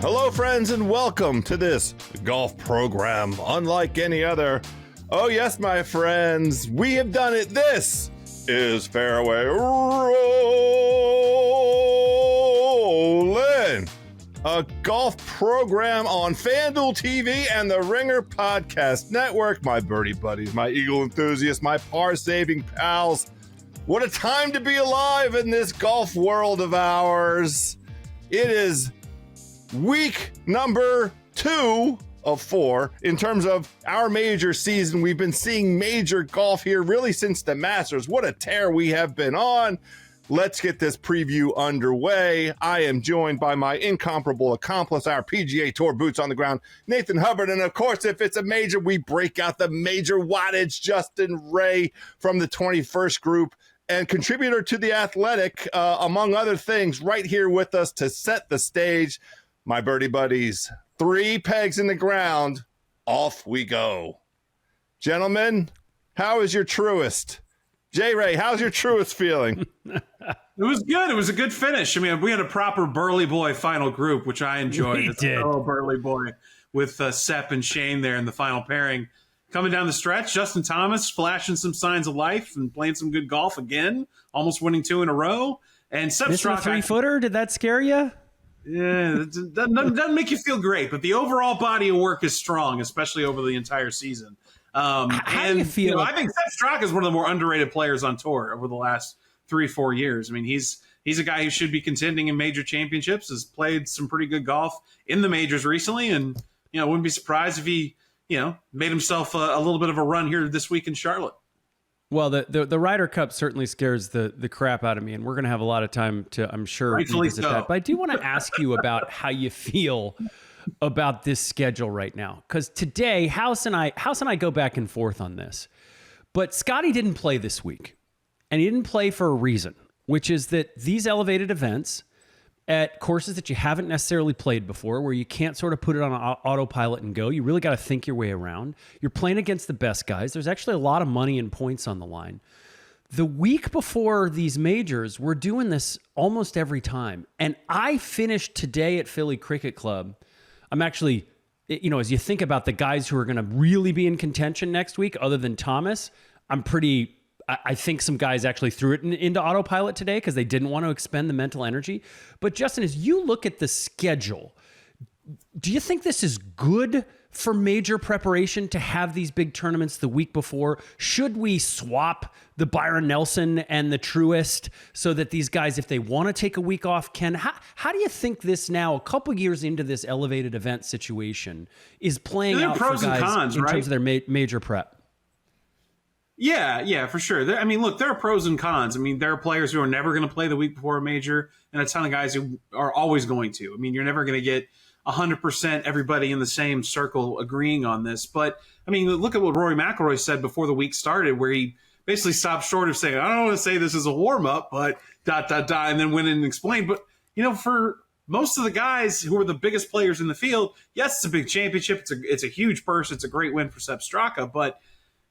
Hello, friends, and welcome to this golf program unlike any other. Oh, yes, my friends, we have done it. This is Fairway Rollin, a golf program on FanDuel TV and the Ringer Podcast Network. My birdie buddies, my eagle enthusiasts, my par-saving pals. What a time to be alive in this golf world of ours. It is week number 2 of 4 in terms of our major season. We've been seeing major golf here really since the Masters. What a tear we have been on. Let's get this preview underway. I am joined by my incomparable accomplice, our PGA Tour boots on the ground, Nathan Hubbard. And of course, if it's a major, we break out the major wattage, Justin Ray from the 21st group and contributor to The Athletic, among other things, right here with us to set the stage. My birdie buddies, 3 pegs in the ground, off we go. Gentlemen, how is your truist? J-Ray, how's your truist feeling? It was good. It was a good finish. I mean, we had a proper Burley Boy final group, which I enjoyed. We did. Oh, Burley Boy with Sepp and Shane there in the final pairing. Coming down the stretch, Justin Thomas flashing some signs of life and playing some good golf again, almost winning 2 in a row. And Sepp Missing a 3-footer? Did that scare you? Yeah, it doesn't make you feel great, but the overall body of work is strong, especially over the entire season. How do you feel? I think Sepp Straka is one of the more underrated players on tour over the last 3-4 years. I mean, he's a guy who should be contending in major championships, has played some pretty good golf in the majors recently, and wouldn't be surprised if he made himself a little bit of a run here this week in Charlotte. Well, the Ryder Cup certainly scares the crap out of me, and we're going to have a lot of time to, I'm sure, revisit that. But I do want to ask you about how you feel about this schedule right now, because today House and I go back and forth on this. But Scottie didn't play this week, and he didn't play for a reason, which is that these elevated events at courses that you haven't necessarily played before, where you can't sort of put it on an autopilot and go. You really got to think your way around. You're playing against the best guys. There's actually a lot of money and points on the line. The week before these majors, we're doing this almost every time. And I finished today at Philly Cricket Club. I'm actually, as you think about the guys who are going to really be in contention next week, other than Thomas, I think some guys actually threw it into autopilot today because they didn't want to expend the mental energy. But Justin, as you look at the schedule, do you think this is good for major preparation to have these big tournaments the week before? Should we swap the Byron Nelson and the Truist so that these guys, if they want to take a week off, can? How do you think this now, a couple years into this elevated event situation, is playing out for guys in terms of their major prep? Yeah, for sure. Look, there are pros and cons. There are players who are never going to play the week before a major, and a ton of guys who are always going to. You're never going to get 100% everybody in the same circle agreeing on this. But, look at what Rory McIlroy said before the week started, where he basically stopped short of saying, I don't want to say this is a warm-up, but ... and then went in and explained. But, for most of the guys who are the biggest players in the field, yes, it's a big championship. It's a huge purse. It's a great win for Sepp Straka, but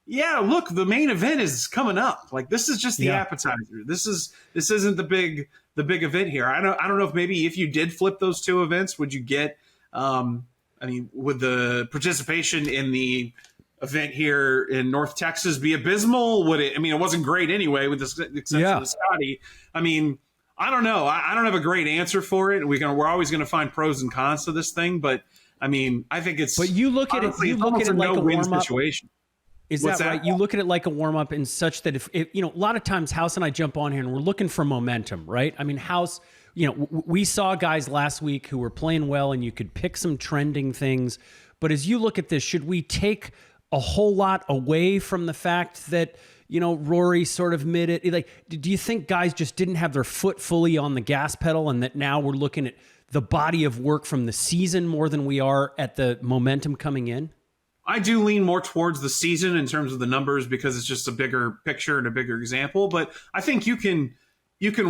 yeah, look, the main event is coming up. This is just the appetizer. This isn't the big event here. I don't know if maybe if you did flip those 2 events, would you get would the participation in the event here in North Texas be abysmal? Would it? It wasn't great anyway, with the exception of Scottie. I don't know. I don't have a great answer for it. We're always going to find pros and cons to this thing, but I think it's. But you look at it. You look at it like a warm-up situation. Is that right? You look at it like a warm-up in such that if a lot of times House and I jump on here and we're looking for momentum, right? House, we saw guys last week who were playing well and you could pick some trending things. But as you look at this, should we take a whole lot away from the fact that, Rory sort of mid it? Do you think guys just didn't have their foot fully on the gas pedal and that now we're looking at the body of work from the season more than we are at the momentum coming in? I do lean more towards the season in terms of the numbers because it's just a bigger picture and a bigger example. But I think you can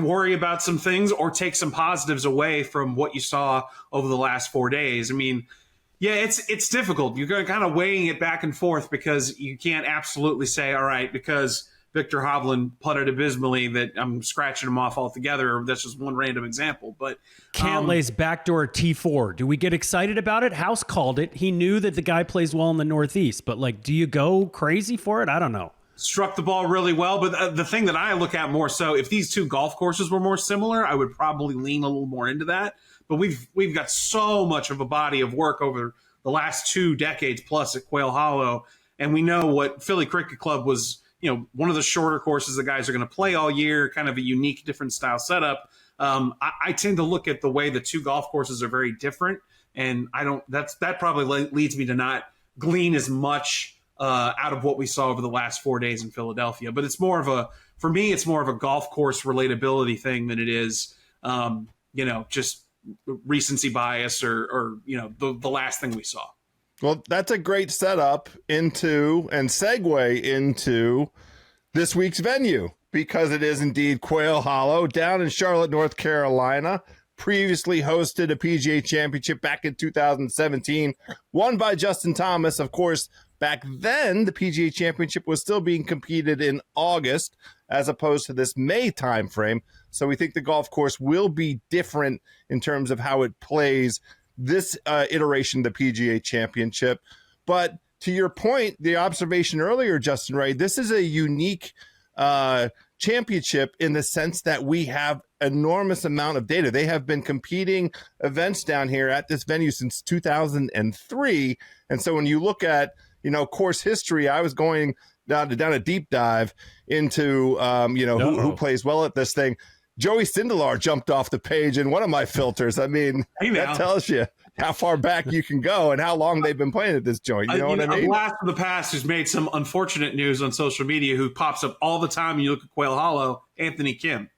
worry about some things or take some positives away from what you saw over the last 4 days. It's difficult. You're kind of weighing it back and forth because you can't absolutely say, all right, because Victor Hovland putted abysmally that I'm scratching him off altogether. That's just one random example. But Cantlay's backdoor T4. Do we get excited about it? House called it. He knew that the guy plays well in the Northeast. But, like, do you go crazy for it? I don't know. Struck the ball really well. But the thing that I look at more so, if these two golf courses were more similar, I would probably lean a little more into that. But we've got so much of a body of work over the last 2 decades plus at Quail Hollow. And we know what Philly Cricket Club was, one of the shorter courses the guys are going to play all year, kind of a unique, different style setup. I tend to look at the way the 2 golf courses are very different, and that probably leads me to not glean as much out of what we saw over the last 4 days in Philadelphia. But for me, it's more of a golf course relatability thing than it is, just recency bias or the last thing we saw. Well, that's a great setup into and segue into this week's venue, because it is indeed Quail Hollow down in Charlotte, North Carolina. Previously hosted a PGA Championship back in 2017, won by Justin Thomas. Of course, back then, the PGA Championship was still being competed in August as opposed to this May timeframe. So we think the golf course will be different in terms of how it plays this iteration of the PGA Championship. But to your point, the observation earlier, Justin Ray, this is a unique championship in the sense that we have enormous amount of data. They have been competing events down here at this venue since 2003. And so when you look at, course history, I was going down a deep dive into, who plays well at this thing. Joey Sindelar jumped off the page in one of my filters. I mean, that tells you how far back you can go and how long they've been playing at this joint. You know what I mean? A blast from the past who's made some unfortunate news on social media, who pops up all the time when you look at Quail Hollow, Anthony Kim.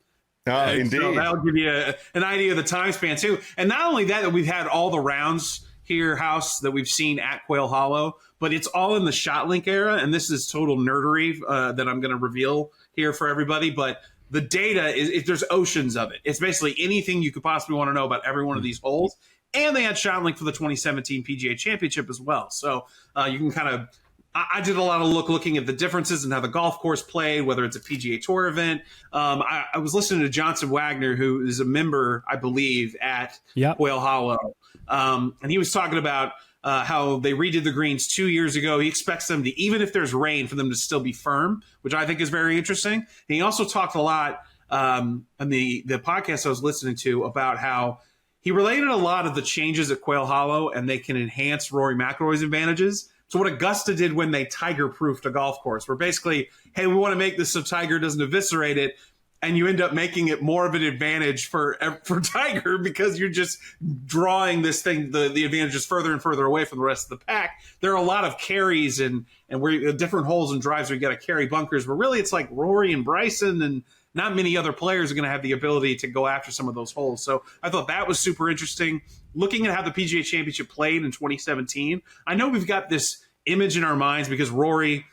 Indeed. So that'll give you an idea of the time span, too. And not only that we've had all the rounds here, House, that we've seen at Quail Hollow, but it's all in the ShotLink era. And this is total nerdery that I'm going to reveal here for everybody. But the data there's oceans of it. It's basically anything you could possibly want to know about every one of these holes. And they had ShotLink for the 2017 PGA Championship as well. So you can kind of, I did a lot of looking at the differences and how the golf course played, whether it's a PGA Tour event. I was listening to Johnson Wagner, who is a member, I believe, at Quail Hollow. And he was talking about how they redid the greens 2 years ago. He expects them to, even if there's rain, for them to still be firm, which I think is very interesting. And he also talked a lot on the podcast I was listening to about how he related a lot of the changes at Quail Hollow, and they can enhance Rory McIlroy's advantages. So what Augusta did when they Tiger-proofed a golf course, where basically, hey, we want to make this so Tiger doesn't eviscerate it, and you end up making it more of an advantage for Tiger because you're just drawing this thing, the advantages further and further away from the rest of the pack. There are a lot of carries and where different holes and drives where you got to carry bunkers, but really it's like Rory and Bryson, and not many other players are going to have the ability to go after some of those holes. So I thought that was super interesting. Looking at how the PGA Championship played in 2017, I know we've got this image in our minds because Rory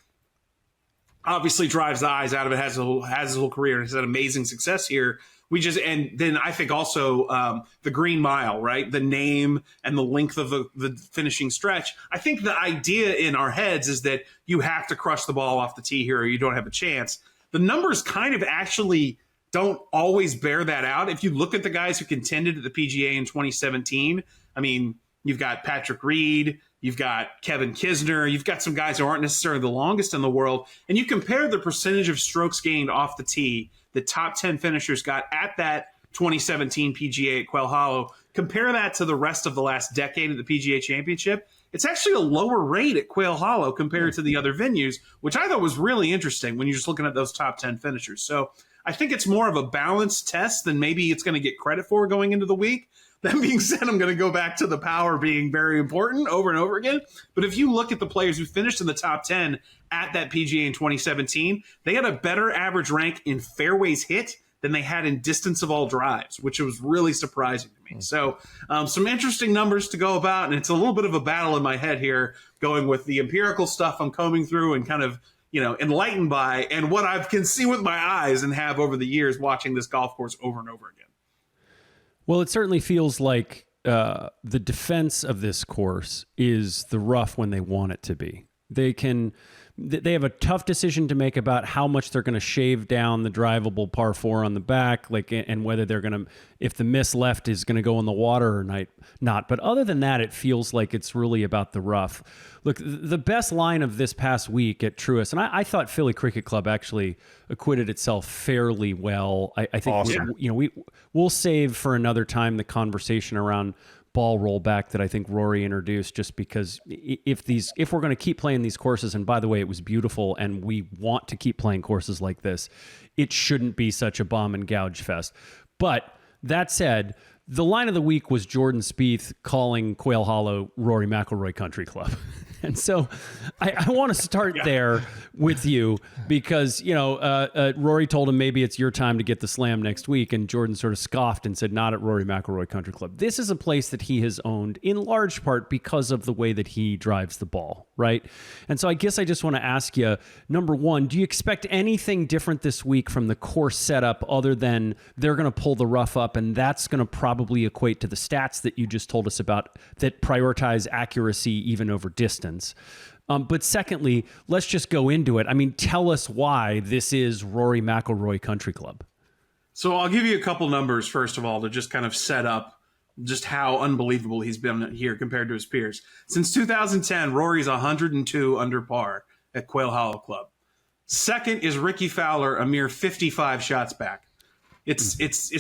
obviously drives the eyes out of it, has his whole career, and has had amazing success here. And then I think also the Green Mile, right? The name and the length of the finishing stretch. I think the idea in our heads is that you have to crush the ball off the tee here or you don't have a chance. The numbers kind of actually don't always bear that out. If you look at the guys who contended at the PGA in 2017, I mean, you've got Patrick Reed, you've got Kevin Kisner, you've got some guys who aren't necessarily the longest in the world, and you compare the percentage of strokes gained off the tee the top 10 finishers got at that 2017 PGA at Quail Hollow, compare that to the rest of the last decade of the PGA Championship, it's actually a lower rate at Quail Hollow compared to the other venues, which I thought was really interesting when you're just looking at those top 10 finishers. So I think it's more of a balanced test than maybe it's going to get credit for going into the week. That being said, I'm going to go back to the power being very important over and over again. But if you look at the players who finished in the top 10 at that PGA in 2017, they had a better average rank in fairways hit than they had in distance of all drives, which was really surprising to me. So some interesting numbers to go about, and it's a little bit of a battle in my head here, going with the empirical stuff I'm combing through and kind of, enlightened by, and what I can see with my eyes and have over the years watching this golf course over and over again. Well, it certainly feels like the defense of this course is the rough when they want it to be. They can they have a tough decision to make about how much they're going to shave down the drivable par 4 on the back, like, and whether they're going to, if the miss left is going to go in the water or not. But other than that, it feels like it's really about the rough. Look, the best line of this past week at Truist, and I thought Philly Cricket Club actually acquitted itself fairly well. I think awesome. We'll save for another time the conversation around ball rollback that I think Rory introduced, just because if we're going to keep playing these courses, and by the way, it was beautiful and we want to keep playing courses like this, it shouldn't be such a bomb and gouge fest. But that said, the line of the week was Jordan Spieth calling Quail Hollow Rory McIlroy Country Club. And so I want to start there with you because, Rory told him maybe it's your time to get the slam next week. And Jordan sort of scoffed and said, not at Rory McIlroy Country Club. This is a place that he has owned in large part because of the way that he drives the ball, right? And so I guess I just want to ask you, number one, do you expect anything different this week from the course setup other than they're going to pull the rough up, and that's going to probably equate to the stats that you just told us about that prioritize accuracy even over distance? But secondly, let's just go into it. I mean, tell us why this is Rory McIlroy Country Club. So I'll give you a couple numbers, first of all, to just kind of set up just how unbelievable he's been here compared to his peers. Since 2010, Rory's 102 under par at Quail Hollow Club. Second is Ricky Fowler, a mere 55 shots back. It's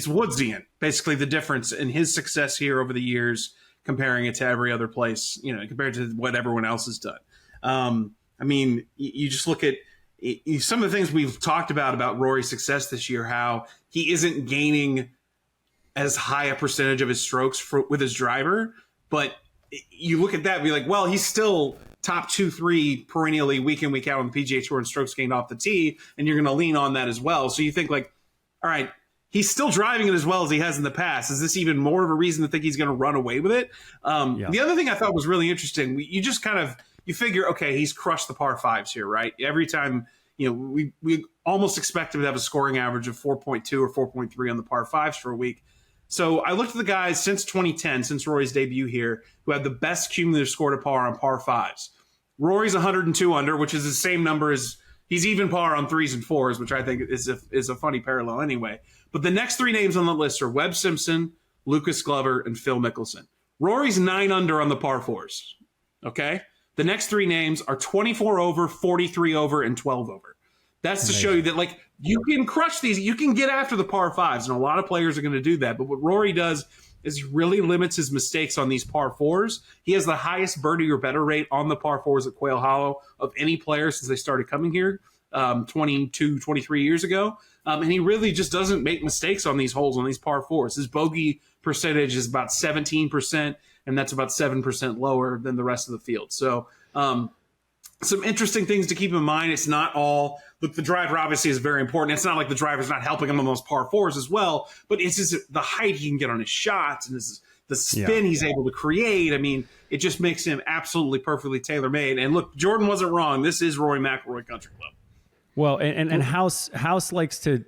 Woodsian, basically the difference in his success here over the years, comparing it to every other place, compared to what everyone else has done. I mean, you just look at some of the things we've talked about Rory's success this year, how he isn't gaining as high a percentage of his strokes with his driver. But you look at that and be like, well, he's still top 2-3 perennially week in, week out on the PGA Tour in strokes gained off the tee. And you're going to lean on that as well. So you think like, all right, he's still driving it as well as he has in the past. Is this even more of a reason to think he's going to run away with it? The other thing I thought was really interesting, you just kind of, you figure, okay, he's crushed the par 5s here, right? Every time, we almost expect him to have a scoring average of 4.2 or 4.3 on the par 5s for a week. So I looked at the guys since 2010, since Rory's debut here, who had the best cumulative score to par on par 5s. Rory's 102 under, which is the same number as he's even par on 3s and 4s, which I think is a funny parallel anyway. But the next 3 names on the list are Webb Simpson, Lucas Glover, and Phil Mickelson. Rory's 9 under on the par 4s. Okay? The next 3 names are 24 over, 43 over, and 12 over. That's to show you that, like, you can crush these. You can get after the par 5s, and a lot of players are going to do that. But what Rory does is really limits his mistakes on these par 4s. He has the highest birdie or better rate on the par 4s at Quail Hollow of any player since they started coming here 22, 23 years ago. And he really just doesn't make mistakes on these holes, on these par 4s. His bogey percentage is about 17%, and that's about 7% lower than the rest of the field. So some interesting things to keep in mind. It's not all – look, the driver obviously is very important. It's not like the driver's not helping him on those par 4s as well, but it's just the height he can get on his shots and the spin he's able to create. I mean, it just makes him absolutely perfectly tailor-made. And look, Jordan wasn't wrong. This is Rory McIlroy Country Club. Well, and House likes to,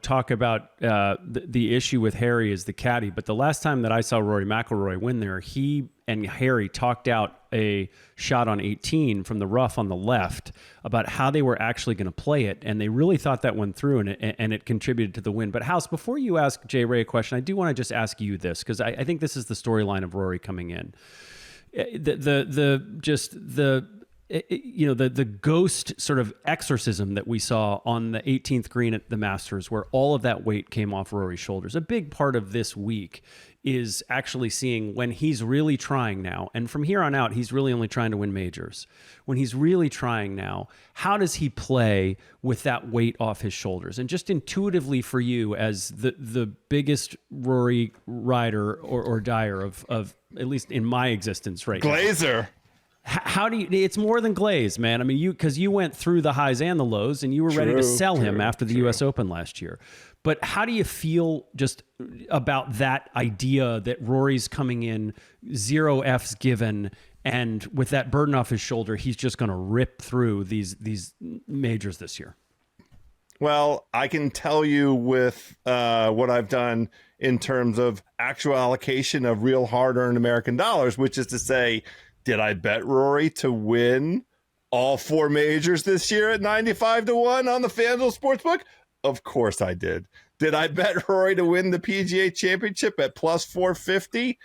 talk about the issue with Harry as the caddy. But the last time that I saw Rory McIlroy win there, he and Harry talked out a shot on 18 from the rough on the left about how they were actually going to play it. And they really thought that went through, and it contributed to the win. But House, before you ask Jay Ray a question, I do want to just ask you this, because I think this is the storyline of Rory coming in. The ghost sort of exorcism that we saw on the 18th green at the Masters, where all of that weight came off Rory's shoulders. A big part of this week is actually seeing when he's really trying now, and from here on out, he's really only trying to win majors. When he's really trying now, how does he play with that weight off his shoulders? And just intuitively for you, as the biggest Rory rider or dyer of at least in my existence right Glazer. Now. How do you? It's more than glaze, man. I mean, because you went through the highs and the lows, and you were ready to sell him after the U.S. Open last year. But how do you feel just about that idea that Rory's coming in 0 Fs given, and with that burden off his shoulder, he's just going to rip through these majors this year? Well, I can tell you with what I've done in terms of actual allocation of real hard-earned American dollars, which is to say, did I bet Rory to win all 4 majors this year at 95-1 on the FanDuel Sportsbook? Of course I did. Did I bet Rory to win the PGA Championship at plus 450?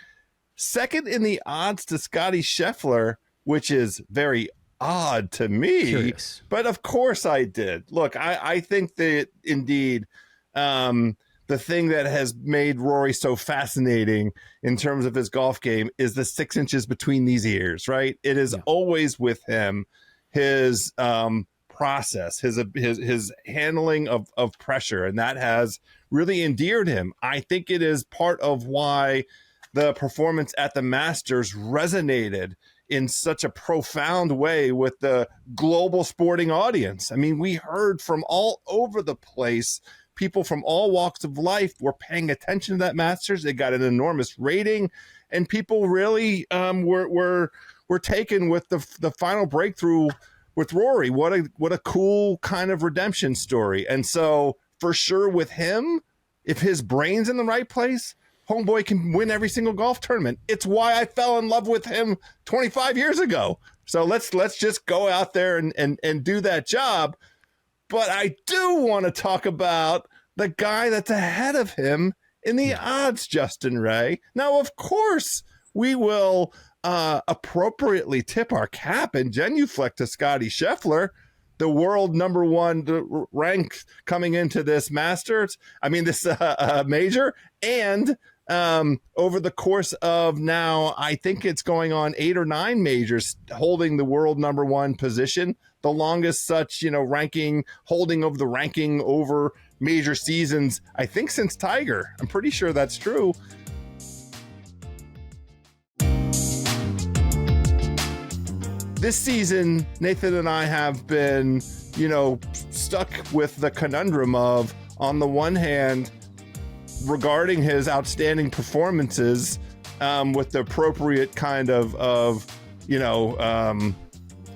Second in the odds to Scottie Scheffler, which is very odd to me. Curious. But of course I did. Look, I think that indeed the thing that has made Rory so fascinating in terms of his golf game is the 6 inches between these ears, right? It is always with him, his process, his handling of pressure, and that has really endeared him. I think it is part of why the performance at the Masters resonated in such a profound way with the global sporting audience. I mean, we heard from all over the place. People from all walks of life were paying attention to that Masters. It got an enormous rating, and people really were taken with the final breakthrough with Rory. What a cool kind of redemption story. And so for sure with him, if his brain's in the right place, homeboy can win every single golf tournament. It's why I fell in love with him 25 years ago. So let's just go out there and do that job. But I do want to talk about the guy that's ahead of him in the odds, Justin Ray. Now, of course, we will appropriately tip our cap and genuflect to Scottie Scheffler, the world number 1 rank coming into this Masters. I mean, this major. And over the course of now, I think it's going on 8 or 9 majors, holding the world number 1 position, the longest such, holding of the ranking over major seasons, I think since Tiger. I'm pretty sure that's true. This season, Nathan and I have been, stuck with the conundrum of, on the one hand, regarding his outstanding performances with the appropriate kind of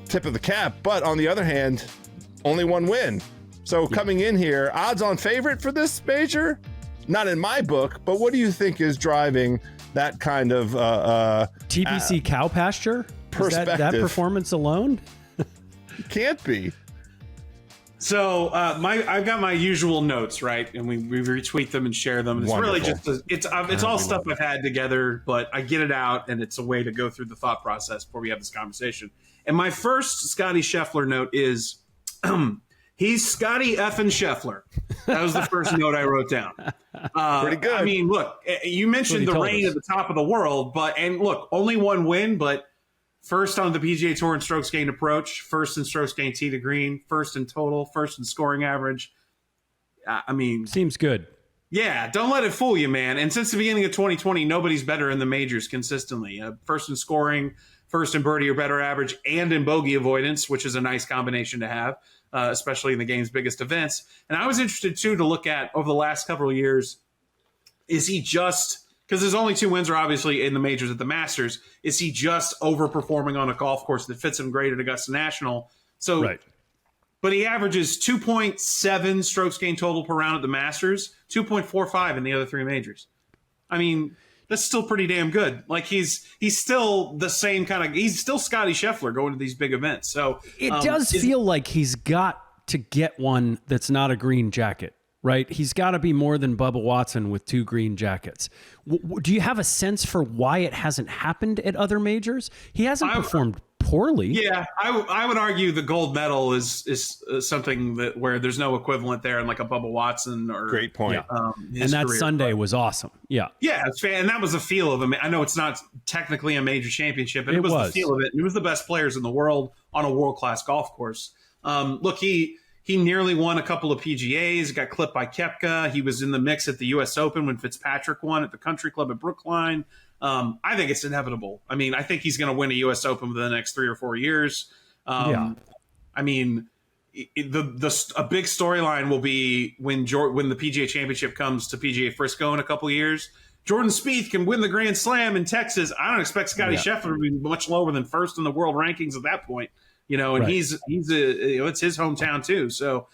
tip of the cap, but on the other hand, only 1 win. So coming in here, odds-on favorite for this major? Not in my book, but what do you think is driving that kind of TBC cow pasture? Perspective. That performance alone? Can't be. So I've got my usual notes, right? And we retweet them and share them. And it's really just it's all stuff I've had together, but I get it out, and it's a way to go through the thought process before we have this conversation. And my first Scottie Scheffler note is he's Scottie effing Scheffler. That was the first note I wrote down. Pretty good. I mean, look, you mentioned the reign at the top of the world, and look, only 1 win, but first on the PGA Tour in strokes gained approach, first in strokes gained tee to green, first in total, first in scoring average. I mean, seems good. Yeah, don't let it fool you, man. And since the beginning of 2020, nobody's better in the majors consistently. First in scoring, first in birdie or better average, and in bogey avoidance, which is a nice combination to have, especially in the game's biggest events. And I was interested, too, to look at over the last couple of years, is he just... because his only 2 wins are obviously in the majors at the Masters. Is he just overperforming on a golf course that fits him great at Augusta National? So, right. But he averages 2.7 strokes gained total per round at the Masters, 2.45 in the other 3 majors. I mean, that's still pretty damn good. Like he's still the same kind of, he's still Scottie Scheffler going to these big events. So it does feel like he's got to get one that's not a green jacket. Right? He's got to be more than Bubba Watson with 2 green jackets. Do you have a sense for why it hasn't happened at other majors? He hasn't performed poorly. Yeah, I would argue the gold medal is something that where there's no equivalent there in like a Bubba Watson or great point. And that career. Sunday was awesome. Yeah, and that was the feel of him. I know it's not technically a major championship, but it was the feel of it. And it was the best players in the world on a world-class golf course. Look, He nearly won a couple of PGAs, got clipped by Koepka. He was in the mix at the U.S. Open when Fitzpatrick won at the Country Club at Brookline. I think it's inevitable. I mean, I think he's going to win a U.S. Open within the next 3 or 4 years. I mean, a big storyline will be when the PGA Championship comes to PGA Frisco in a couple of years. Jordan Spieth can win the Grand Slam in Texas. I don't expect Scottie Scheffler to be much lower than first in the world rankings at that point. And he's it's his hometown too. So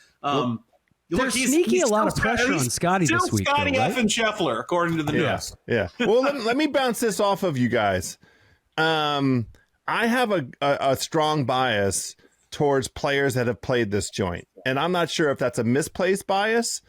there's sneaky a lot of pressure on Scottie this week. Scottie effing Scheffler, according to the news. Yeah. Well, let me bounce this off of you guys. I have a strong bias towards players that have played this joint. And I'm not sure if that's a misplaced bias,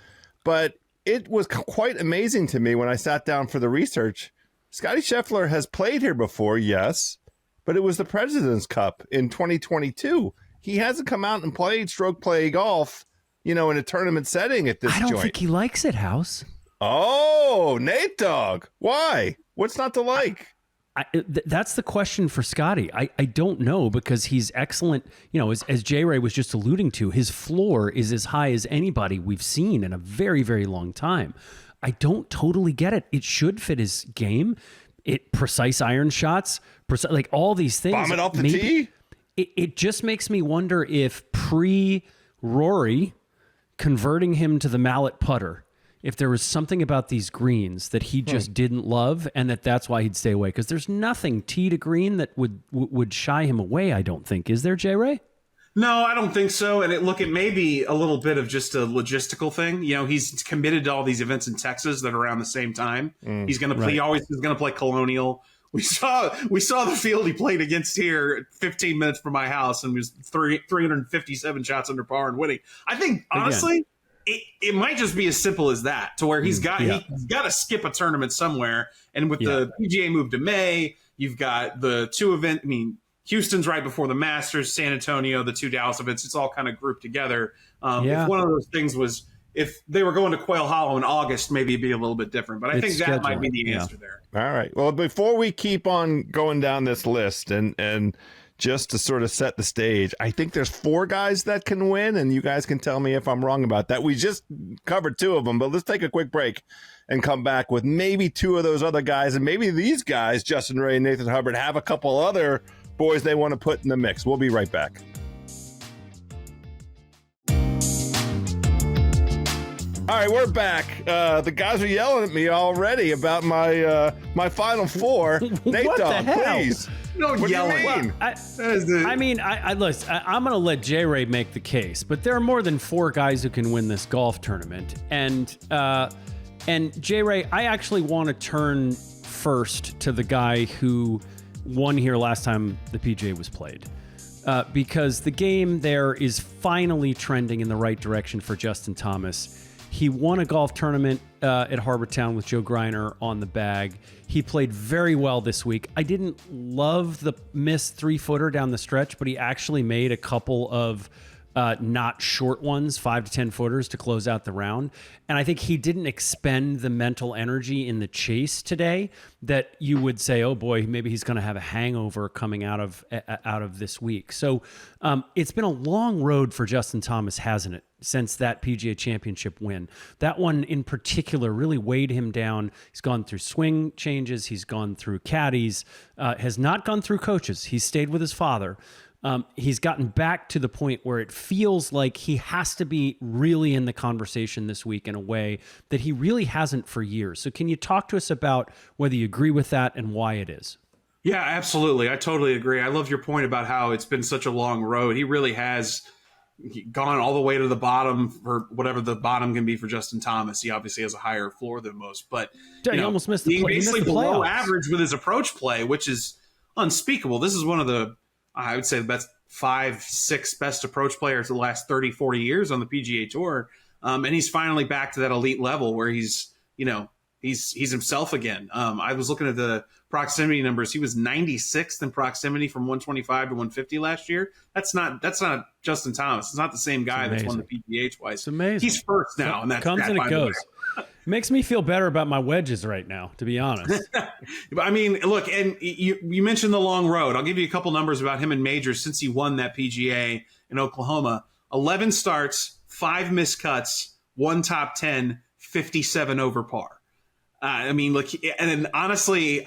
but it was quite amazing to me when I sat down for the research. Scottie Scheffler has played here before, yes, but it was the President's Cup in 2022. He hasn't come out and played stroke play golf, in a tournament setting at this joint. I don't think he likes it, House. Oh, Nate Dogg. Why? What's not to like? That's the question for Scottie. I don't know, because he's excellent. As J. Ray was just alluding to, his floor is as high as anybody we've seen in a very, very long time. I don't totally get it. It should fit his game. Precise iron shots, like all these things. Bomb it off the tee? It just makes me wonder if pre-Rory converting him to the mallet putter, if there was something about these greens that he just didn't love, and that's why he'd stay away. Because there's nothing tee to green that would shy him away, I don't think. Is there, J. Ray? No, I don't think so. And it may be a little bit of just a logistical thing. He's committed to all these events in Texas that are around the same time. He's going to play. Right. He always is going to play Colonial. We saw the field he played against here 15 minutes from my house, and was 357 shots under par and winning. I think honestly, it might just be as simple as that, to where he's got to skip a tournament somewhere. And with the PGA move to May, you've got the two event. I mean, Houston's right before the Masters, San Antonio, the two Dallas events. It's all kind of grouped together. If one of those things was, if they were going to Quail Hollow in August, maybe it'd be a little bit different. But I think that might be the answer there. All right. Well, before we keep on going down this list, and just to sort of set the stage, I think there's 4 guys that can win, and you guys can tell me if I'm wrong about that. We just covered 2 of them, but let's take a quick break and come back with maybe 2 of those other guys, and maybe these guys, Justin Ray and Nathan Hubbard, have a couple other boys they want to put in the mix. We'll be right back. All right, we're back. The guys are yelling at me already about my final 4. Nate Dogg, please. No yelling. Well, listen, I'm going to let J. Ray make the case, but there are more than 4 guys who can win this golf tournament. And J. Ray, I actually want to turn first to the guy who won here last time the PGA was played, because the game there is finally trending in the right direction for Justin Thomas. He won a golf tournament at Harbor Town with Joe Greiner on the bag. He played very well this week. I didn't love the missed 3-footer down the stretch, but he actually made a couple of not short ones, 5 to 10 footers to close out the round. And I think he didn't expend the mental energy in the chase today that you would say, oh boy, maybe he's going to have a hangover coming out of this week. So it's been a long road for Justin Thomas, hasn't it, since that PGA Championship win? That one in particular really weighed him down. He's gone through swing changes. He's gone through caddies, has not gone through coaches. He's stayed with his father. He's gotten back to the point where it feels like he has to be really in the conversation this week in a way that he really hasn't for years. So can you talk to us about whether you agree with that and why it is? Yeah, absolutely. I totally agree. I love your point about how it's been such a long road. He really has gone all the way to the bottom, for whatever the bottom can be for Justin Thomas. He obviously has a higher floor than most, but he almost missed the play. Basically he missed the below average with his approach play, which is unspeakable. This is one of the, I would say, the best 5-6 best approach players of the last 30, 40 years on the PGA Tour. And he's finally back to that elite level where he's himself again. I was looking at the proximity numbers. He was 96th in proximity from 125 to 150 last year. That's not Justin Thomas. It's not the same guy that's won the PGA twice. It's amazing. He's first now, and that comes and it goes. Makes me feel better about my wedges right now, to be honest. I mean, look, and you mentioned the long road. I'll give you a couple numbers about him in majors since he won that PGA in Oklahoma. 11 starts, 5 missed cuts, 1 top 10, 57 over par. I mean, look, and then honestly,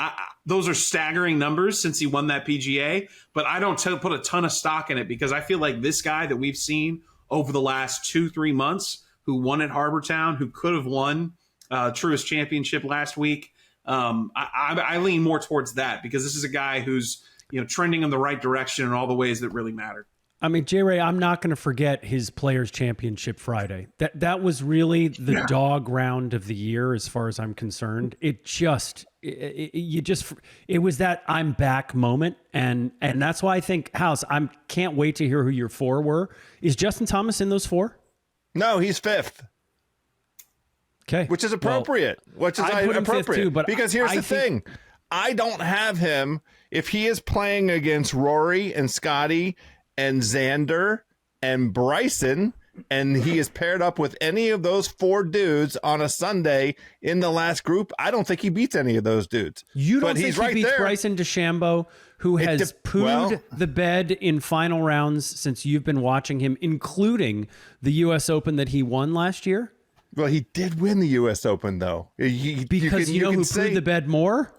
those are staggering numbers since he won that PGA, but I don't put a ton of stock in it because I feel like this guy that we've seen over the last 2-3 months who won at Harbor Town, who could have won TRUIST Championship last week, I lean more towards that because this is a guy who's trending in the right direction in all the ways that really matter. I mean, J. Ray, I'm not going to forget his Players Championship Friday. That was really the dog round of the year as far as I'm concerned. It just it was that I'm back moment. And that's why I think, House, I can't wait to hear who your 4 were. Is Justin Thomas in those 4? No, he's 5th. Okay. Which is appropriate. Too, but because here's the thing. I don't have him if he is playing against Rory and Scottie and Xander and Bryson, and he is paired up with any of those 4 dudes on a Sunday in the last group. I don't think he beats any of those dudes. You don't think he beats Bryson DeChambeau, who has pooed the bed in final rounds since you've been watching him, including the U.S. Open that he won last year? Well, he did win the U.S. Open, though. Because you know who pooed the bed more?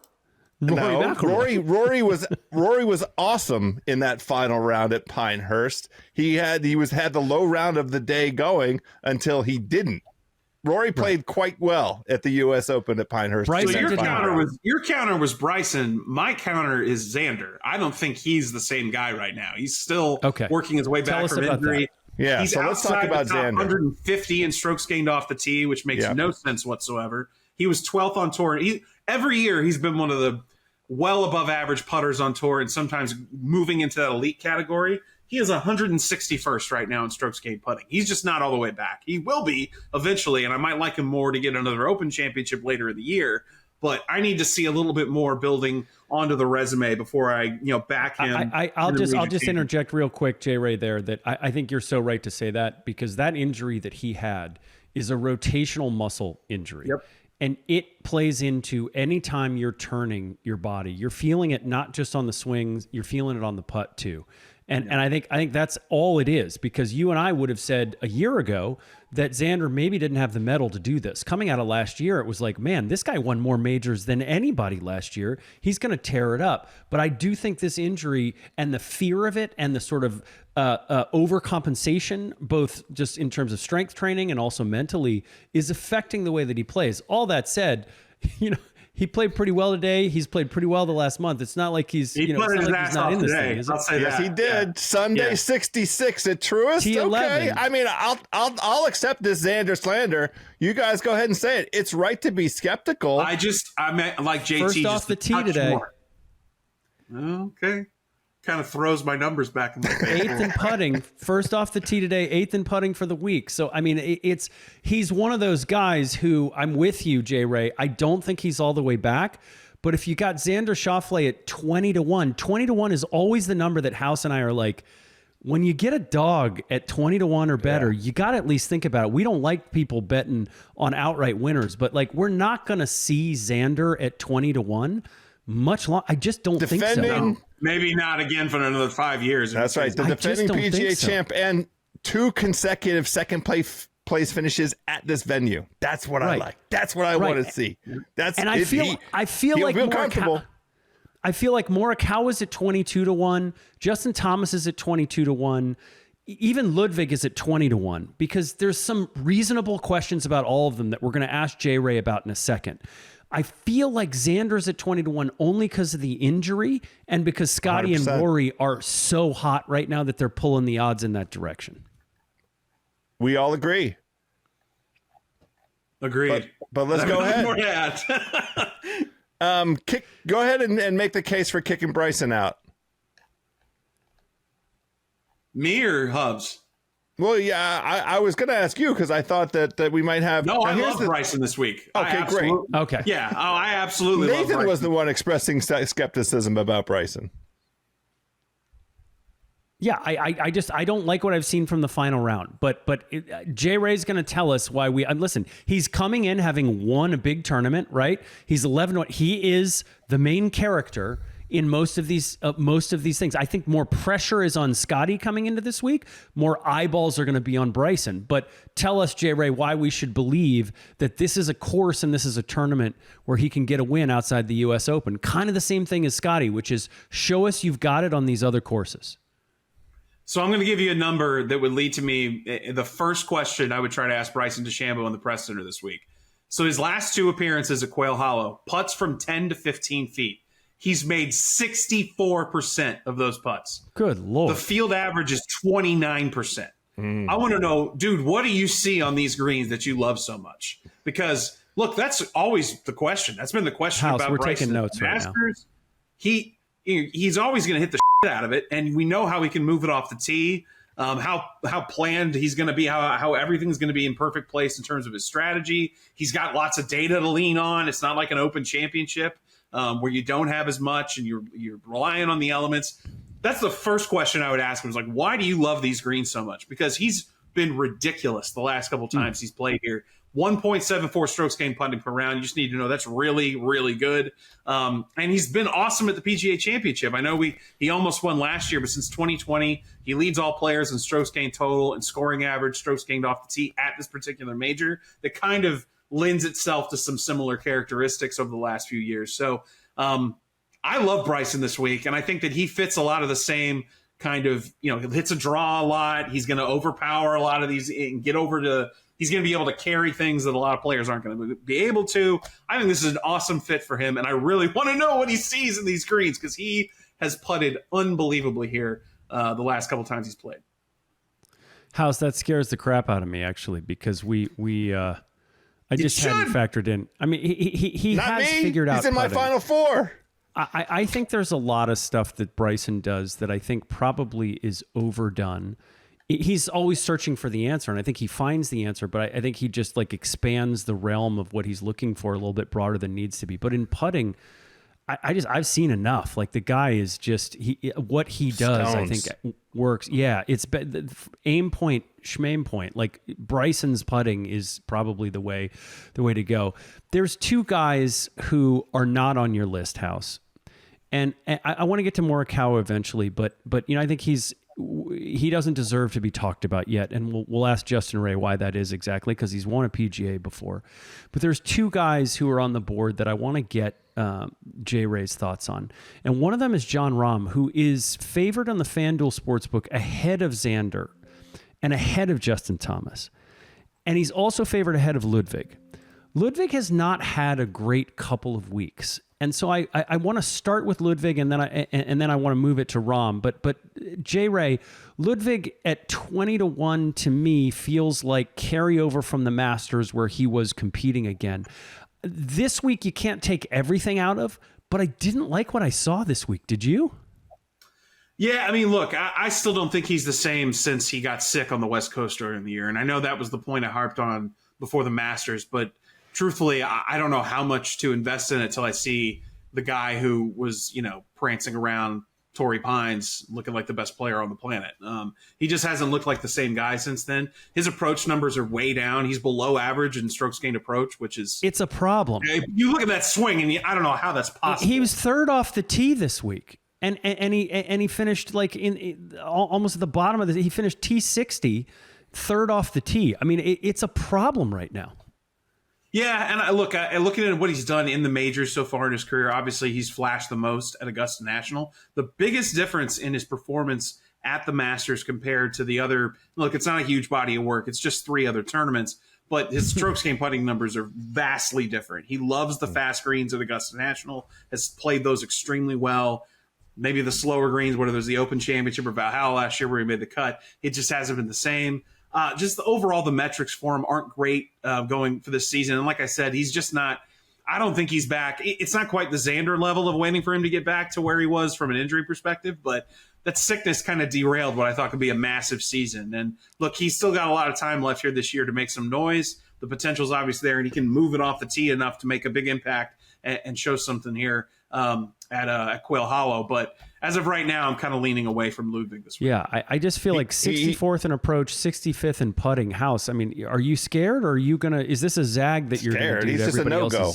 Rory was awesome in that final round at Pinehurst. He had the low round of the day going until he didn't. Rory played quite well at the U.S. Open at Pinehurst. So your counter was Bryson. My counter is Xander. I don't think he's the same guy right now. He's still working his way back from injury. Yeah, he's so let's talk about Xander. 150 in strokes gained off the tee, which makes no sense whatsoever. He was 12th on tour. Every year he's been one of the well above average putters on tour, and sometimes moving into that elite category. He is 161st right now in strokes gained putting. He's just not all the way back. He will be eventually, and I might like him more to get another Open Championship later in the year. But I need to see a little bit more building onto the resume before I, back him. I'll just interject real quick, J. Ray, there that I think you're so right to say that, because that injury that he had is a rotational muscle injury. Yep. And it plays into any time you're turning your body. You're feeling it not just on the swings, you're feeling it on the putt too. And I think that's all it is, because you and I would have said a year ago that Xander maybe didn't have the mettle to do this. Coming out of last year, it was like, man, this guy won more majors than anybody last year. He's going to tear it up. But I do think this injury and the fear of it and the sort of overcompensation, both just in terms of strength training and also mentally, is affecting the way that he plays. All that said, he played pretty well today. He's played pretty well the last month. It's not like he's not in this thing, is it? Yes, he did. Yeah. Sunday 66 at Truist. T11. Okay, I mean, I'll accept this Xander slander. You guys go ahead and say it. It's right to be skeptical. I meant like JT. First off the tee today. More. Okay. Kind of throws my numbers back in my face. 8th in putting, first off the tee today, 8th in putting for the week. So, I mean, he's one of those guys who, I'm with you, J. Ray. I don't think he's all the way back. But if you got Xander Schauffele at 20-1, 20-1 is always the number that House and I are like, when you get a dog at 20-1 or better, you got to at least think about it. We don't like people betting on outright winners, but like, we're not going to see Xander at 20-1 much long. I just don't think so. No. Maybe not again for another 5 years. That's right. The defending PGA champ and 2 consecutive second place finishes at this venue. That's what I like. That's what I want to see. I feel like Morikawa is at 22-1. Justin Thomas is at 22-1. Even Ludwig is at 20-1, because there's some reasonable questions about all of them that we're going to ask J. Ray about in a second. I feel like Xander's at 20-1 only because of the injury and because Scottie 100%. And Rory are so hot right now that they're pulling the odds in that direction. We all agree. Agreed. But let's go ahead. Go ahead and make the case for kicking Bryson out. Me or Hubs? Well, yeah, I was going to ask you because I thought that we might have. No, I love Bryson this week. Okay, great. Okay. Yeah. Oh, I absolutely love Bryson. Nathan was the one expressing skepticism about Bryson. Yeah, I don't like what I've seen from the final round, but J. Ray's going to tell us why listen, he's coming in having won a big tournament, right? He's 11-1. He is the main character in most of these things. I think more pressure is on Scottie coming into this week. More eyeballs are going to be on Bryson. But tell us, J. Ray, why we should believe that this is a course and this is a tournament where he can get a win outside the U.S. Open. Kind of the same thing as Scottie, which is show us you've got it on these other courses. So I'm going to give you a number that would lead to me. The first question I would try to ask Bryson DeChambeau in the press center this week. So his last 2 appearances at Quail Hollow, putts from 10 to 15 feet. He's made 64% of those putts. Good Lord. The field average is 29%. I want to know, dude, what do you see on these greens that you love so much? Because Look, that's always the question. That's been the question House, about we're Bryson. taking notes right now. He's always going to hit the shit out of it, and we know how he can move it off the tee, how planned he's going to be, how everything's going to be in perfect place in terms of his strategy. He's got lots of data to lean on. It's not like an Open Championship where you don't have as much and you're relying on the elements. That's the first question I would ask him is like, why do you love these greens so much? Because he's been ridiculous the last couple times he's played here. 1.74 strokes gained putting per round. You just need to know that's really, really good. And he's been awesome at the PGA Championship. I know he almost won last year, but since 2020, he leads all players in strokes gained total and scoring average, strokes gained off the tee at this particular major. That kind of lends itself to some similar characteristics over the last few years. So I love Bryson this week, and I think that he fits a lot of the same kind of, he hits a draw a lot. He's going to overpower a lot of these and get over to – he's going to be able to carry things that a lot of players aren't going to be able to. I think this is an awesome fit for him, and I really want to know what he sees in these greens because he has putted unbelievably here the last couple times he's played. House, that scares the crap out of me, actually, because I just hadn't factored in. I mean, he has figured out. He's in my Final Four. I think there's a lot of stuff that Bryson does that I think probably is overdone. He's always searching for the answer, and I think he finds the answer, but I think he just like expands the realm of what he's looking for a little bit broader than needs to be. But in putting, I've seen enough. Like the guy is just what he does. Stones. I think works. Yeah, it's aim point, schmame point. Like Bryson's putting is probably the way to go. There's two guys who are not on your list, House, and I want to get to Morikawa eventually, but I think he doesn't deserve to be talked about yet, and we'll ask Justin Ray why that is exactly, because he's won a PGA before. But there's two guys who are on the board that I want to get Jay Ray's thoughts on, and one of them is Jon Rahm, who is favored on the FanDuel Sportsbook ahead of Xander and ahead of Justin Thomas, and he's also favored ahead of Ludwig. Ludwig has not had a great couple of weeks. And so I want to start with Ludwig, and then I want to move it to Rahm. But Jay Ray, Ludwig at 20-1 to me feels like carryover from the Masters where he was competing again. This week you can't take everything out of, but I didn't like what I saw this week. Did you? Yeah, I mean, look, I still don't think he's the same since he got sick on the West Coast earlier in the year, and I know that was the point I harped on before the Masters, but truthfully, I don't know how much to invest in it until I see the guy who was, prancing around Torrey Pines looking like the best player on the planet. He just hasn't looked like the same guy since then. His approach numbers are way down. He's below average in strokes gained approach, which is... It's a problem. You look at that swing, and I don't know how that's possible. He was third off the tee this week, and he finished like in almost at the bottom of he finished T60, third off the tee. I mean, it's a problem right now. Yeah, and looking at what he's done in the majors so far in his career, obviously he's flashed the most at Augusta National. The biggest difference in his performance at the Masters compared to the other, look, it's not a huge body of work. It's just 3 other tournaments, but his strokes gained putting numbers are vastly different. He loves the fast greens at Augusta National, has played those extremely well. Maybe the slower greens, whether there's the Open Championship or Valhalla last year where he made the cut, it just hasn't been the same. Just overall, the metrics for him aren't great going for this season. And like I said, he's just not – I don't think he's back. It's not quite the Xander level of waiting for him to get back to where he was from an injury perspective, but that sickness kind of derailed what I thought could be a massive season. And, look, he's still got a lot of time left here this year to make some noise. The potential's obviously there, and he can move it off the tee enough to make a big impact and show something here at Quail Hollow. But as of right now, I'm kind of leaning away from Ludwig this week. Yeah, I just feel like 64th in approach, 65th in putting. House, I mean, are you scared, or are you going to – is this a zag that you're going to do? He's just a no-go.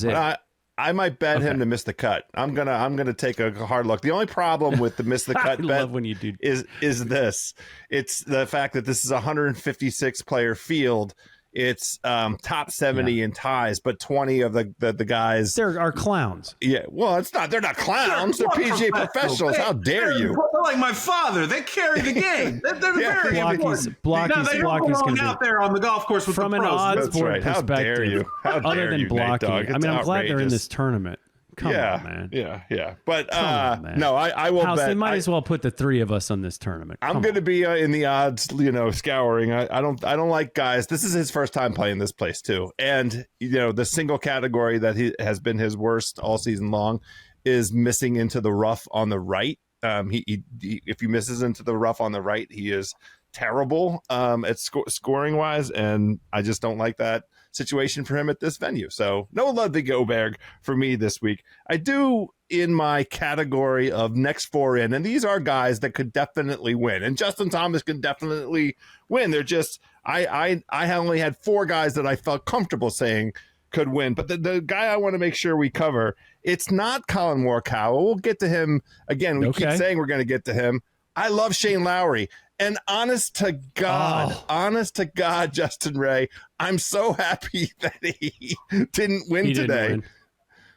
I might bet him to miss the cut. I'm gonna take a hard look. The only problem with the miss the cut bet love when you do. is this. It's the fact that this is a 156 player field. It's top 70 in ties, but 20 of the guys are clowns. Yeah, well, it's not. They're not clowns. They're PGA professionals. How dare you? They're like my father. They carry the game. They're very important. Blocky's going out there on the golf course with from the an pros. odds board perspective. How dare you? Other than Blocky, I mean, I'm glad they're in this tournament Come on, man. Yeah. But on, man. no, I will House, bet. They might as well put the three of us on this tournament. I'm going to be in the odds, scouring. I don't like guys. This is his first time playing this place too, and the single category that he has been his worst all season long is missing into the rough on the right. If he misses into the rough on the right, he is terrible at scoring wise, and I just don't like that situation for him at this venue. So no Ludwig Oberg for me this week. I do in my category of next four in, and these are guys that could definitely win, and Justin Thomas could definitely win. They're just I only had four guys that I felt comfortable saying could win, but the guy I want to make sure we cover, it's not Colin Morikawa. We'll get to him again. We keep saying we're going to get to him. I love Shane Lowry. And honest to God, Justin Ray, I'm so happy that he didn't win today.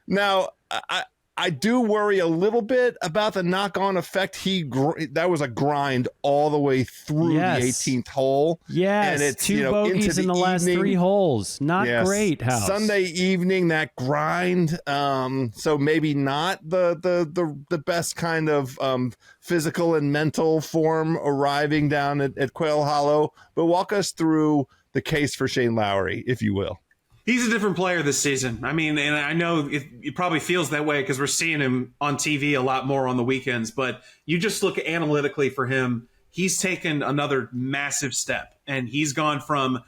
Now, I do worry a little bit about the knock-on effect. That was a grind all the way through the 18th hole. Yes, and it's two bogeys in the last three holes. Not great, House. Sunday evening, that grind. So maybe not the best kind of physical and mental form arriving down at Quail Hollow. But walk us through the case for Shane Lowry, if you will. He's a different player this season. I mean, and I know it probably feels that way because we're seeing him on TV a lot more on the weekends, but you just look analytically for him, he's taken another massive step, and he's gone from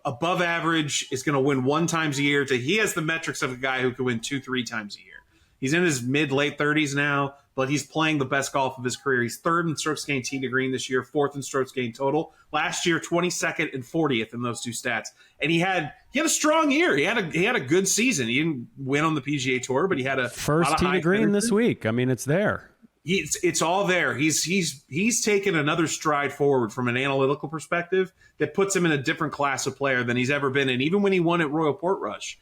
above average, is going to win 1 time a year, to he has the metrics of a guy who could win 2-3 times a year. He's in his mid-late 30s now, but he's playing the best golf of his career. He's 3rd in strokes gained tee to green this year, 4th in strokes gained total. Last year, 22nd and 40th in those two stats. And he had a strong year. He had a good season. He didn't win on the PGA Tour, but he had a first tee to green this week. I mean, it's there. It's all there. He's taken another stride forward from an analytical perspective that puts him in a different class of player than he's ever been in. Even when he won at Royal Portrush,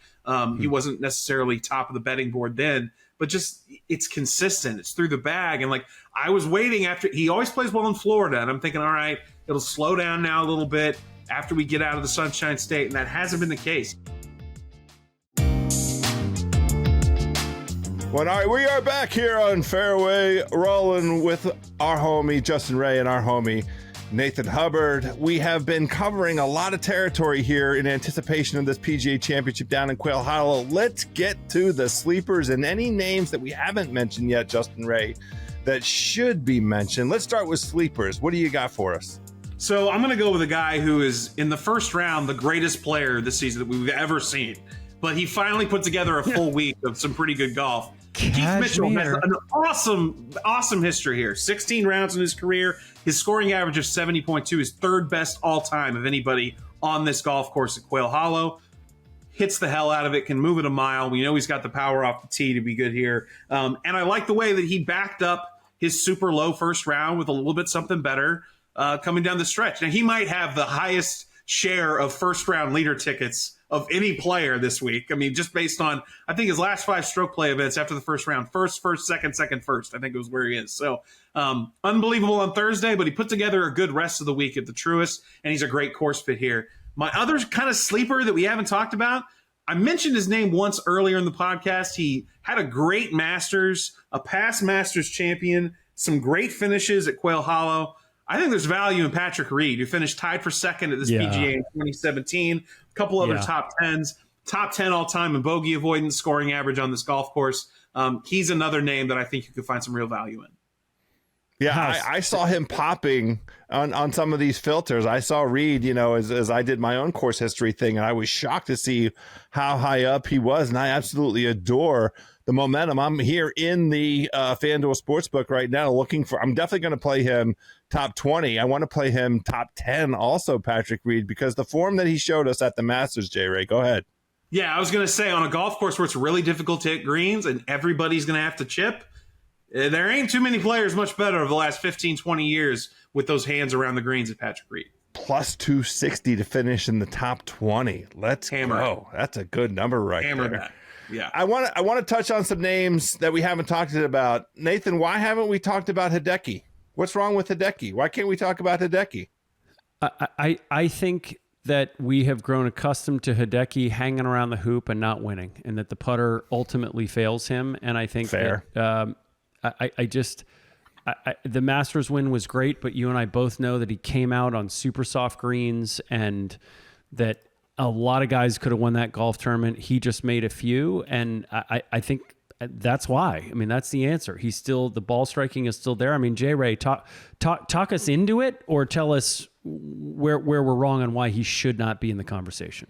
he wasn't necessarily top of the betting board then, but just it's consistent. It's through the bag. And like I was waiting after he always plays well in Florida, and I'm thinking, all right, it'll slow down now a little bit after we get out of the Sunshine State, and that hasn't been the case. Well, all right, we are back here on Fairway Rollin with our homie Justin Ray and our homie Nathan Hubbard. We have been covering a lot of territory here in anticipation of this PGA Championship down in Quail Hollow. Let's get to the sleepers and any names that we haven't mentioned yet, Justin Ray, that should be mentioned. Let's start with sleepers. What do you got for us? So I'm going to go with a guy who is, in the first round, the greatest player this season that we've ever seen. But he finally put together a full week of some pretty good golf. Keith Mitchell has an awesome history here. 16 rounds in his career. His scoring average of 70.2 is 3rd best all time of anybody on this golf course at Quail Hollow. Hits the hell out of it, can move it a mile. We know he's got the power off the tee to be good here. And I like the way that he backed up his super low first round with a little bit something better coming down the stretch. Now, he might have the highest share of first round leader tickets of any player this week. I mean, just based on, I think his last 5 stroke play events after the first round, first, second, first, I think it was where he is. So unbelievable on Thursday, but he put together a good rest of the week at the TRUIST, and he's a great course fit here. My other kind of sleeper that we haven't talked about, I mentioned his name once earlier in the podcast. He had a great Masters, a past Masters champion, some great finishes at Quail Hollow. I think there's value in Patrick Reed, who finished tied for 2nd at this PGA in 2017. A couple other top 10s, top 10 all-time in bogey avoidance, scoring average on this golf course. He's another name that I think you could find some real value in. Yeah, I saw him popping on some of these filters. I saw Reed, as I did my own course history thing, and I was shocked to see how high up he was, and I absolutely adore the momentum. I'm here in the FanDuel Sportsbook right now I'm definitely going to play him top 20. I want to play him top 10 also, Patrick Reed, because the form that he showed us at the Masters, J-Ray, go ahead. Yeah, I was going to say, on a golf course where it's really difficult to hit greens and everybody's going to have to chip, there ain't too many players much better over the last 15, 20 years with those hands around the greens at Patrick Reed. Plus 260 to finish in the top 20. Let's go. That's a good number right there. That. Yeah. I want to touch on some names that we haven't talked about. Nathan, why haven't we talked about Hideki? What's wrong with Hideki? Why can't we talk about Hideki? I think that we have grown accustomed to Hideki hanging around the hoop and not winning, and that the putter ultimately fails him. And I think fair. That, the Masters win was great, but you and I both know that he came out on super soft greens, and that a lot of guys could have won that golf tournament. He just made a few, and I think that's why. I mean, that's the answer. He's still, the ball striking is still there. I mean, J. Ray, talk us into it, or tell us where we're wrong and why he should not be in the conversation.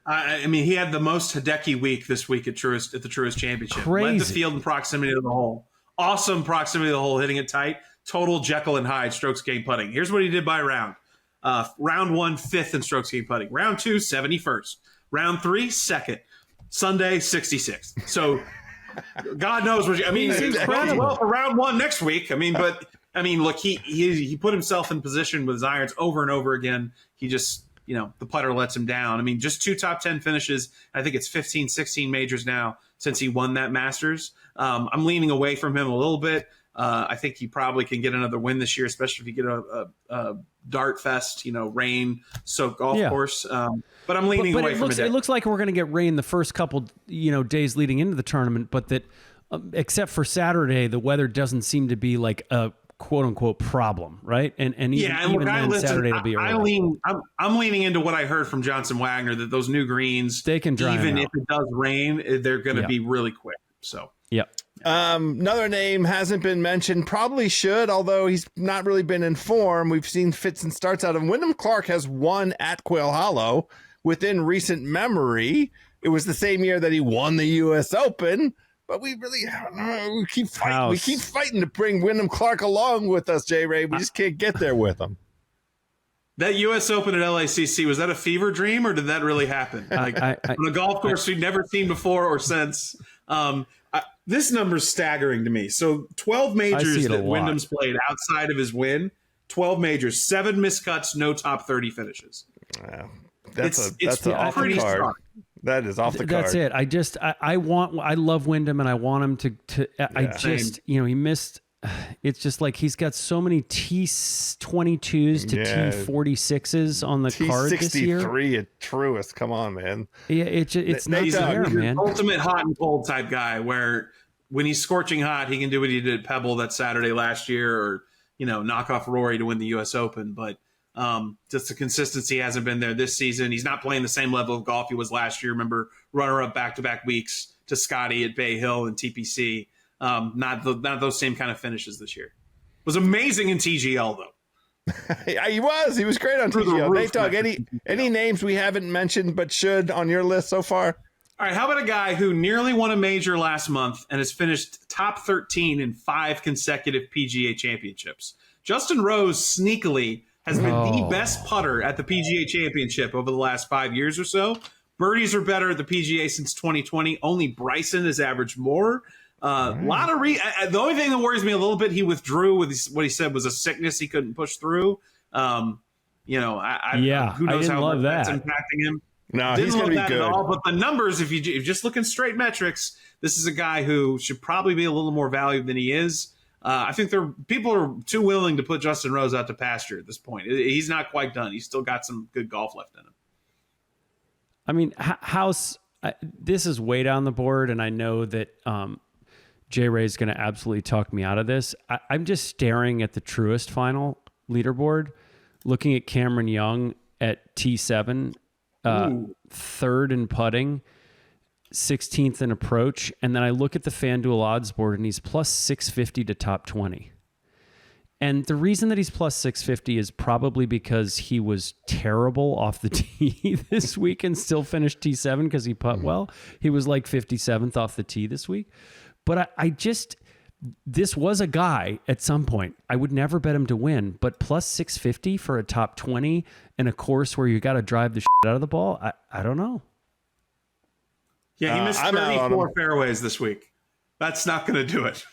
I mean, he had the most Hideki week this week at the TRUIST Championship. Crazy. Led the field in proximity to the hole. Awesome proximity to the hole, hitting it tight. Total Jekyll and Hyde strokes gained putting. Here's what he did by round. Round 1, 5th in strokes gained putting. Round 2, 71st. Round 3, 2nd. Sunday, 66th. So God knows what I mean. He's incredible. Well for round 1 next week. I mean, look, he put himself in position with his irons over and over again. He just, the putter lets him down. I mean, just 2 top 10 finishes. I think it's 15, 16 majors now since he won that Masters. I'm leaning away from him a little bit. I think he probably can get another win this year, especially if you get a dart fest, rain soaked golf course. But I'm leaning away from it. It looks like we're going to get rain the first couple, days leading into the tournament, but that except for Saturday, the weather doesn't seem to be like a quote unquote problem, right? And even then, Saturday will be early. I'm leaning into what I heard from Johnson Wagner, that those new greens, they can dry even if it does rain, they're going to be really quick. So yep. Another name hasn't been mentioned, probably should, although he's not really been in form. We've seen fits and starts out of him. Wyndham Clark has won at Quail Hollow within recent memory. It was the same year that he won the U.S. Open, but we keep fighting. We keep fighting to bring Wyndham Clark along with us, J. Ray. We just can't get there with him. That U.S. Open at LACC, was that a fever dream, or did that really happen? Like on a golf course we'd never seen before or since. This number's staggering to me. So 12 majors that Wyndham's played outside of his win, 12 majors, 7 miscuts, no top 30 finishes. Wow. That's off the card. Strong. That is off the card. That's it. I love Wyndham, and I want him to he missed. It's just like he's got so many T22s to T46s on the card this year. T63 at Truist. Come on, man. Yeah, it's not there, man. Ultimate hot and cold type guy, where when he's scorching hot, he can do what he did at Pebble that Saturday last year, or knock off Rory to win the U.S. Open. But just the consistency hasn't been there this season. He's not playing the same level of golf he was last year. Remember, runner-up back-to-back weeks to Scottie at Bay Hill and TPC. Not those same kind of finishes this year. Was amazing in TGL though. Yeah, he was great on TGL. Nate Dogg, any names we haven't mentioned but should on your list so far? All right, how about a guy who nearly won a major last month and has finished top 13 in 5 consecutive PGA championships? Justin Rose sneakily has been the best putter at the PGA Championship over the last 5 years or so. Birdies are better at the PGA since 2020. Only Bryson has averaged more. The only thing that worries me a little bit, he withdrew with what he said was a sickness he couldn't push through. Who knows how that's impacting him. No, he's going to be good. At all, but the numbers, if you're just looking straight metrics, this is a guy who should probably be a little more valued than he is. I think people are too willing to put Justin Rose out to pasture at this point. He's not quite done. He's still got some good golf left in him. I mean, this is way down the board, and I know that J. Ray is going to absolutely talk me out of this. I'm just staring at the TRUIST final leaderboard, looking at Cameron Young at T7, 3rd in putting, 16th in approach, and then I look at the FanDuel odds board, and he's plus 650 to top 20. And the reason that he's plus 650 is probably because he was terrible off the tee this week and still finished T7 because he putt well. He was like 57th off the tee this week. But this was a guy at some point. I would never bet him to win, but plus 650 for a top 20 in a course where you got to drive the shit out of the ball. I don't know. Yeah, he missed 34 fairways this week. That's not going to do it.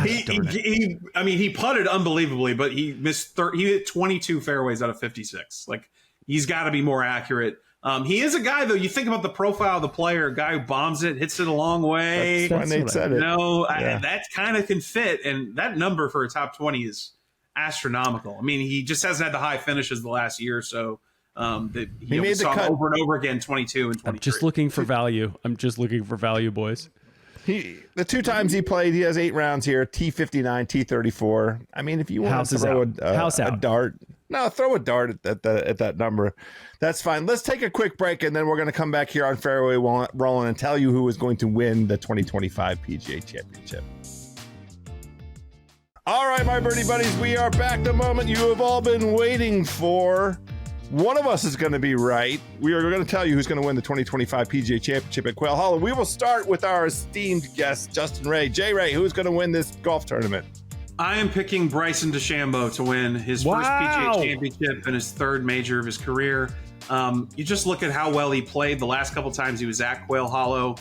He putted unbelievably, but he missed he hit 22 fairways out of 56. Like, he's got to be more accurate. He is a guy, though, you think about the profile of the player, a guy who bombs it, hits it a long way. That's why Nate said it. That kind of can fit. And that number for a top 20 is astronomical. I mean, he just hasn't had the high finishes the last year or so. that he saw over and over again, 22 and 23. I'm just looking for value. Boys. The 2 times he played, he has 8 rounds here, T59, T34. I mean, if you want to throw a dart, throw a dart at that number. That's fine. Let's take a quick break, and then we're going to come back here on Fairway Rollin and tell you who is going to win the 2025 PGA Championship. All right, my birdie buddies, we are back. The moment you have all been waiting for. One of us is going to be right. We are going to tell you who's going to win the 2025 PGA Championship at Quail Hollow. We will start with our esteemed guest, Justin Ray. J. Ray, who's going to win this golf tournament? I am picking Bryson DeChambeau to win his first PGA Championship and his 3rd major of his career. You just look at how well he played the last couple times he was at Quail Hollow,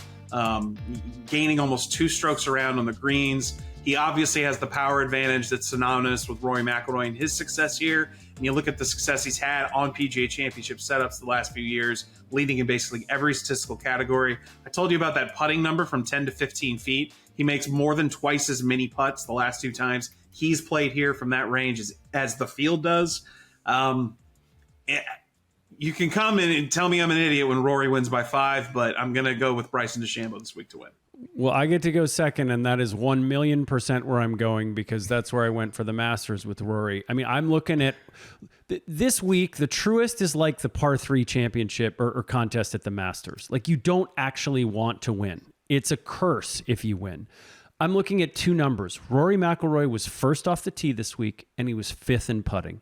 gaining almost 2 strokes around on the greens. He obviously has the power advantage that's synonymous with Rory McIlroy and his success here. And you look at the success he's had on PGA Championship setups the last few years, leading in basically every statistical category. I told you about that putting number from 10 to 15 feet. He makes more than twice as many putts the last 2 times he's played here from that range as the field does. You can come in and tell me I'm an idiot when Rory wins by 5, but I'm going to go with Bryson DeChambeau this week to win. Well, I get to go second, and that is 1,000,000% where I'm going, because that's where I went for the Masters with Rory. I mean, I'm looking at this week. The Truist is like the par 3 championship or contest at the Masters. Like, you don't actually want to win. It's a curse if you win. I'm looking at 2 numbers. Rory McIlroy was 1st off the tee this week, and he was 5th in putting.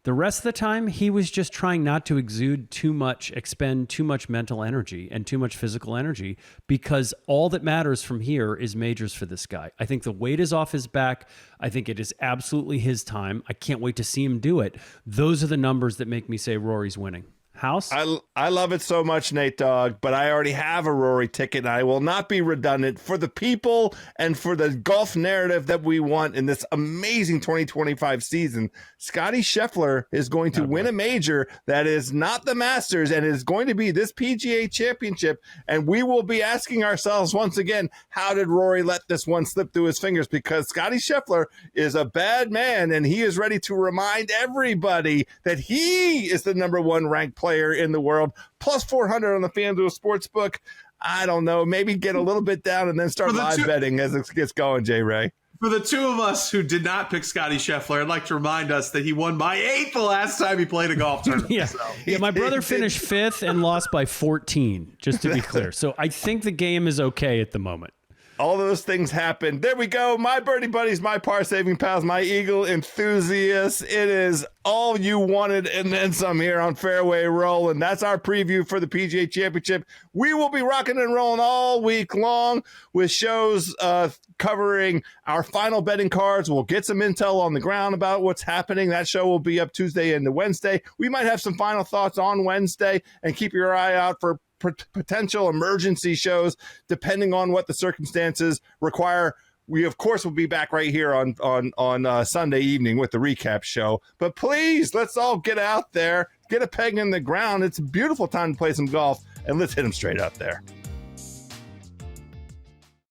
The rest of the time, he was just trying not to expend too much mental energy and too much physical energy, because all that matters from here is majors for this guy. I think the weight is off his back. I think it is absolutely his time. I can't wait to see him do it. Those are the numbers that make me say Rory's winning. House? I love it so much, Nate Dogg, but I already have a Rory ticket, and I will not be redundant for the people and for the golf narrative that we want in this amazing 2025 season. Scottie Scheffler is going to win a major that is not the Masters, and is going to be this PGA Championship, and we will be asking ourselves once again, how did Rory let this one slip through his fingers? Because Scottie Scheffler is a bad man, and he is ready to remind everybody that he is the #1 ranked player in the world, plus 400 on the FanDuel Sportsbook. I don't know, maybe get a little bit down and then start live betting as it gets going, J. Ray. For the 2 of us who did not pick Scottie Scheffler, I'd like to remind us that he won by 8 the last time he played a golf tournament. Yeah, my brother finished 5th and lost by 14, just to be clear. So I think the game is okay at the moment. All those things happen. There we go. My birdie buddies, my par saving pals, my eagle enthusiasts. It is all you wanted and then some here on Fairway Rollin. That's our preview for the PGA Championship. We will be rocking and rolling all week long with shows covering our final betting cards. We'll get some intel on the ground about what's happening. That show will be up Tuesday and Wednesday. We might have some final thoughts on Wednesday, and keep your eye out for potential emergency shows depending on what the circumstances require. We of course will be back right here on Sunday evening with the recap show, but please, let's all get out there, get a peg in the ground. It's a beautiful time to play some golf, and let's hit them straight out there.